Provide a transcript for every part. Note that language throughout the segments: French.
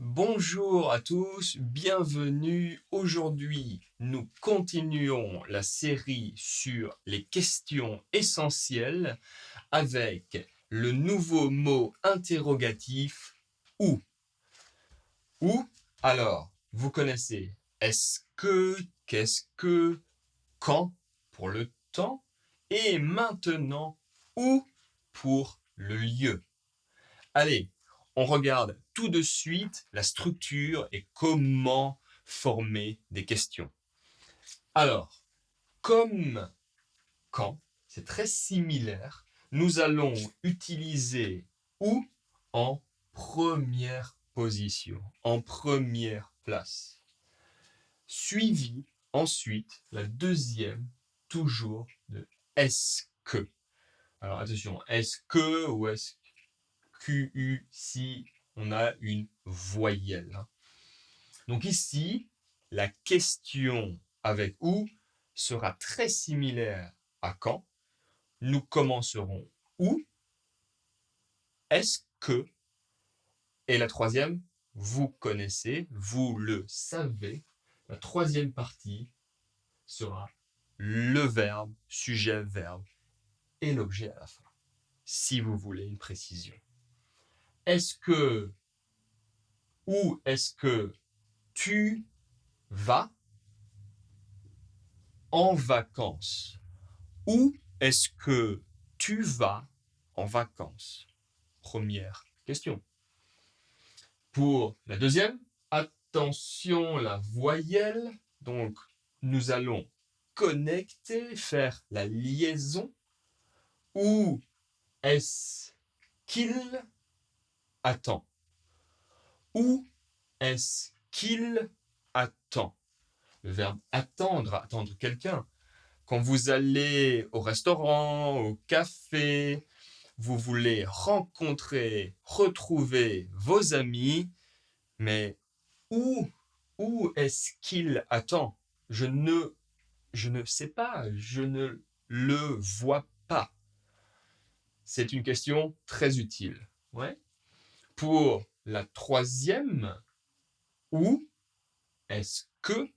Bonjour à tous, bienvenue. Aujourd'hui, nous continuons la série sur les questions essentielles avec le nouveau mot interrogatif où. Où, alors, vous connaissez est-ce que, qu'est-ce que, quand pour le temps et maintenant où pour le lieu. Allez, on regarde tout de suite la structure et comment former des questions. Alors, comme quand, c'est très similaire, nous allons utiliser où en première position, en première place. Suivi ensuite la deuxième, toujours de est-ce que. Alors attention, est-ce que ou est-ce QU si on a une voyelle. Donc ici, la question avec où sera très similaire à quand. Nous commencerons où, est-ce que, et la troisième, vous connaissez, vous le savez, la troisième partie sera le verbe, sujet, verbe et l'objet à la fin, si vous voulez une précision. Est-ce que, où est-ce que tu vas en vacances? Où est-ce que tu vas en vacances? Première question. Pour la deuxième, attention la voyelle. Donc, nous allons connecter, faire la liaison. Où est-ce qu'il attend? Où est-ce qu'il attend? Le verbe attendre, attendre quelqu'un. Quand vous allez au restaurant, au café, vous voulez rencontrer, retrouver vos amis, mais où est-ce qu'il attend? Je ne sais pas, je ne le vois pas. C'est une question très utile. Ouais. Pour la troisième, où est-ce que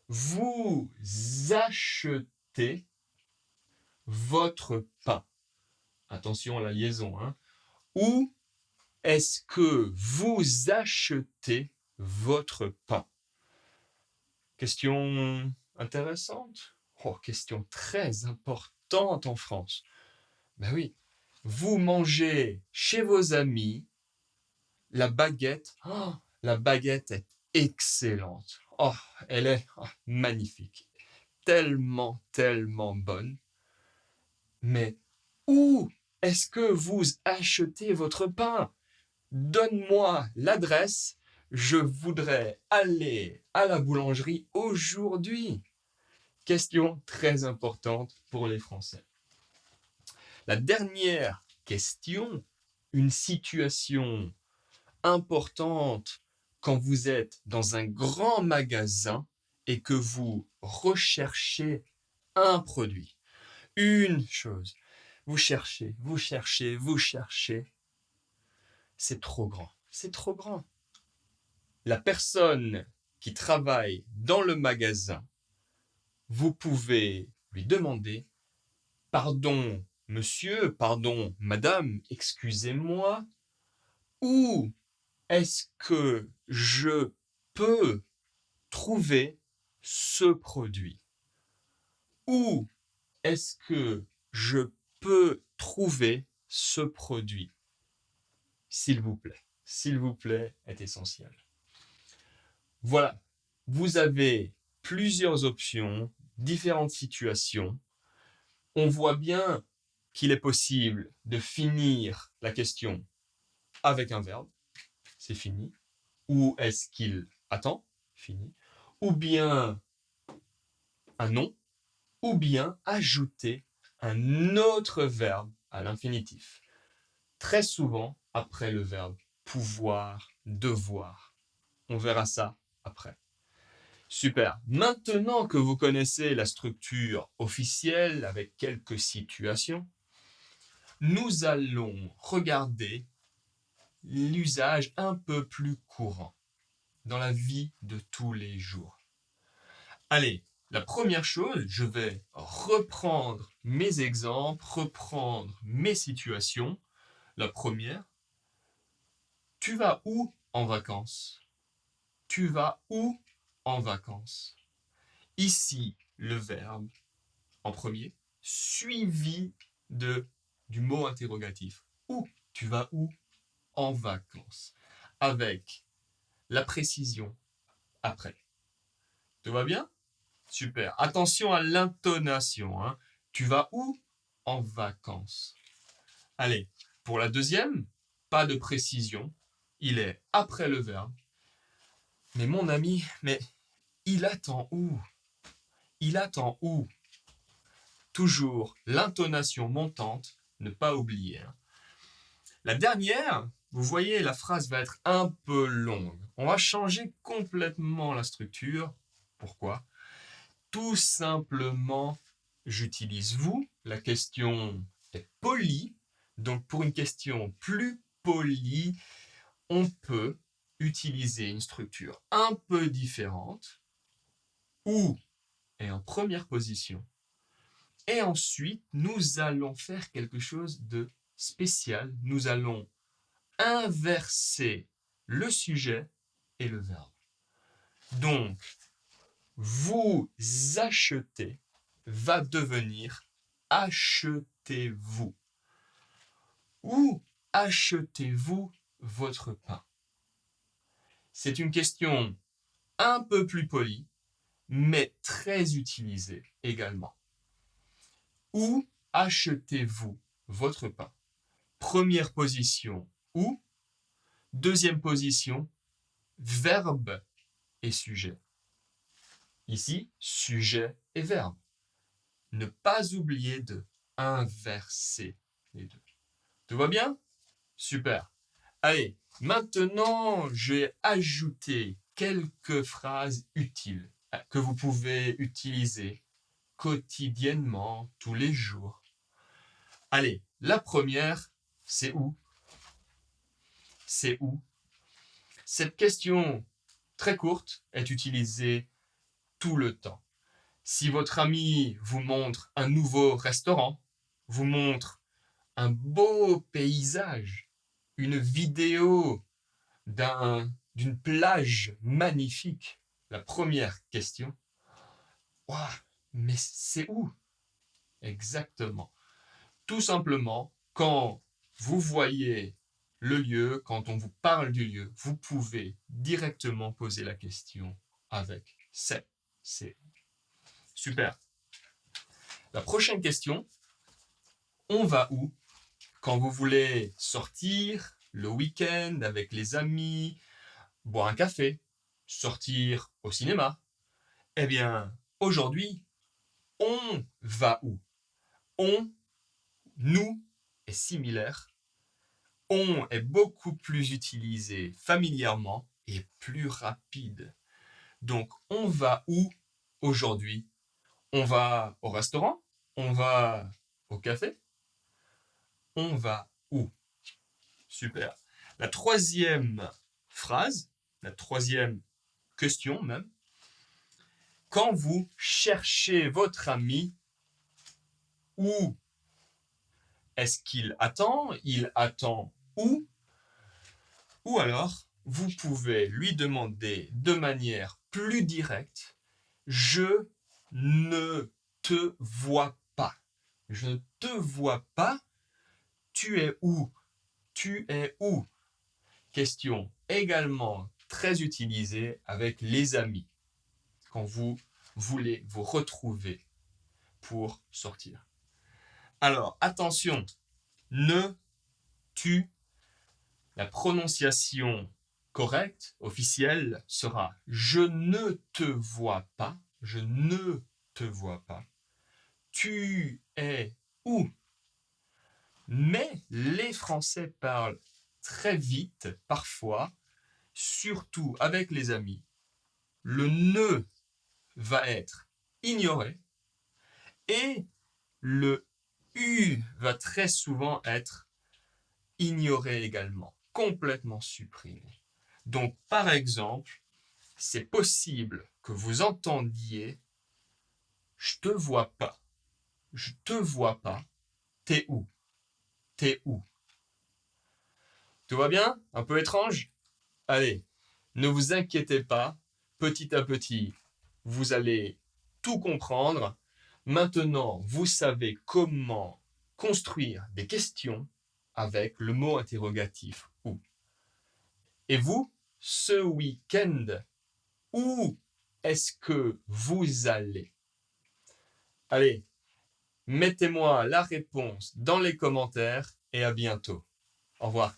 vous achetez votre pain? Attention à la liaison. Où est-ce que vous achetez votre pain? Question intéressante. Question très importante en France. Ben oui, vous mangez chez vos amis la baguette. La baguette est excellente. Elle est magnifique. Tellement, tellement bonne. Mais où est-ce que vous achetez votre pain? Donne-moi l'adresse, je voudrais aller à la boulangerie aujourd'hui. Question très importante pour les Français. La dernière question, une situation importante quand vous êtes dans un grand magasin et que vous recherchez un produit, une chose. Vous cherchez, vous cherchez, vous cherchez. C'est trop grand, c'est trop grand. La personne qui travaille dans le magasin, vous pouvez lui demander « Pardon, monsieur, pardon, madame, excusez-moi, où est-ce que je peux trouver ce produit? Où est-ce que je peux trouver ce produit? S'il vous plaît, est essentiel. Voilà, vous avez plusieurs options, différentes situations. On voit bien qu'il est possible de finir la question avec un verbe, c'est fini. Où est-ce qu'il attend? Fini. Ou bien un nom, ou bien ajouter un autre verbe à l'infinitif. Très souvent après le verbe pouvoir, devoir. On verra ça après. Super. Maintenant que vous connaissez la structure officielle avec quelques situations, nous allons regarder l'usage un peu plus courant dans la vie de tous les jours. Allez, la première chose, je vais reprendre mes exemples, reprendre mes situations. La première, tu vas où en vacances? Tu vas où en vacances? Ici, le verbe en premier, suivi du mot interrogatif. Où? Tu vas où en vacances? Avec la précision après. Tout va bien? Super. Attention à l'intonation. Hein. Tu vas où en vacances? Allez, pour la deuxième, pas de précision. Il est après le verbe. Mais mon ami, mais il attend où? Il attend où? Toujours l'intonation montante, ne pas oublier. Hein. La dernière, vous voyez, la phrase va être un peu longue. On va changer complètement la structure. Pourquoi? Tout simplement, j'utilise vous. La question est polie. Donc, pour une question plus polie, on peut utiliser une structure un peu différente. Où est en première position. Et ensuite, nous allons faire quelque chose de spécial. Nous allons inverser le sujet et le verbe. Donc, vous achetez va devenir achetez-vous. Où achetez-vous votre pain? C'est une question un peu plus polie, mais très utilisée également. Où achetez-vous votre pain? Première position, où? Deuxième position, verbe et sujet. Ici, sujet et verbe. Ne pas oublier de inverser les deux. Tout va bien? Super. Allez, maintenant, je vais ajouter quelques phrases utiles que vous pouvez utiliser quotidiennement, tous les jours. Allez, la première, c'est où? C'est où? Cette question très courte est utilisée tout le temps. Si votre ami vous montre un nouveau restaurant, vous montre un beau paysage, une vidéo d'une plage magnifique, la première question, waouh, mais c'est où? Exactement. Tout simplement, quand vous voyez le lieu, quand on vous parle du lieu, vous pouvez directement poser la question avec c'est. Super. La prochaine question, on va où? Quand vous voulez sortir le week-end avec les amis, boire un café, sortir au cinéma, eh bien, aujourd'hui, on va où? On, nous est similaire. On est beaucoup plus utilisé familièrement et plus rapide. Donc, on va où aujourd'hui? On va au restaurant? On va au café? On va où? Super. La troisième phrase, la troisième question même, quand vous cherchez votre ami, où est-ce qu'il attend? Il attend où? Ou alors, vous pouvez lui demander de manière plus directe, je ne te vois pas. Je ne te vois pas. Tu es où? Tu es où? Question également très utilisée avec les amis quand vous voulez vous retrouver pour sortir. Alors, attention, ne, tu, la prononciation correcte, officielle, sera je ne te vois pas, je ne te vois pas. Tu es où? Mais les Français parlent très vite, parfois, surtout avec les amis. Le ne va être ignoré et le u va très souvent être ignoré également. complètement supprimé. Donc, par exemple, c'est possible que vous entendiez « je te vois pas »,« je te vois pas »,« t'es où »,« t'es où ». Tout va bien? Un peu étrange? Allez, ne vous inquiétez pas, petit à petit, vous allez tout comprendre. Maintenant, vous savez comment construire des questions avec le mot interrogatif « où ». Et vous, ce week-end, où est-ce que vous allez? Allez, mettez-moi la réponse dans les commentaires et à bientôt. Au revoir.